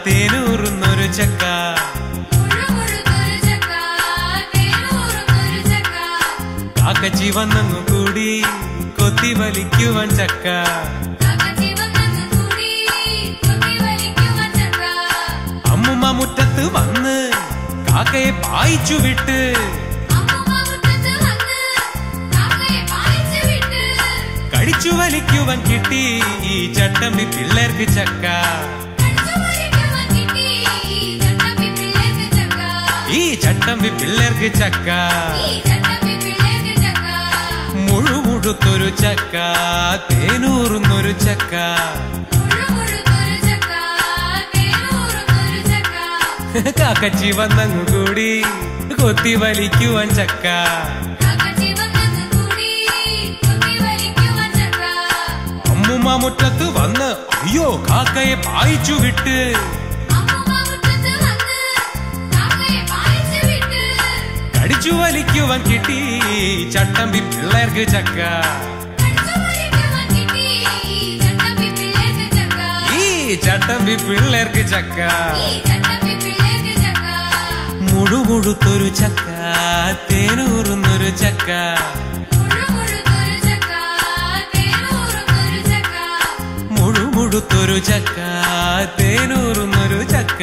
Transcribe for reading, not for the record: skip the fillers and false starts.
തേനൂറുന്നൊരു ചക്ക. കാക്കച്ചി വന്നങ്ങു കൂടി കൊത്തി വലിക്കുവാൻ ചക്ക. അമ്മുമ്മ മുറ്റത്ത് വന്ന് കാക്കയെ പായിച്ചു വിട്ട്. കടിച്ചു വലിക്കുവാൻ കിട്ടി ഈ ചട്ടമ്പി പിള്ളേർക്ക് ചക്ക. ഈ ചട്ടമ്പി പിള്ളേർക്ക് ചക്ക. മുഴുമുഴുത്തൊരു ചക്ക തേനൂറുന്നൊരു ചക്ക. കാക്കച്ചി വന്നങ്ങു കൂടി കൊത്തി വലിക്കുവാൻ ചക്ക. അമ്മുമ്മ മുറ്റത്ത് വന്ന് അയ്യോ കാക്കയെ പായിച്ചു വിട്ട്. കടിച്ചു വലിക്കുവാൻ കിട്ടി ചട്ടമ്പി പിള്ളേർക്ക് ചക്ക. ഈ ചട്ടമ്പി പിള്ളേർക്ക് ചക്ക. മുഴുമുഴുത്തൊരു ചക്ക തേനൂറുന്നൊരു ചക്ക. മുഴുമുഴുത്തൊരു ചക്ക തേനൂറുന്നൊരു ചക്ക.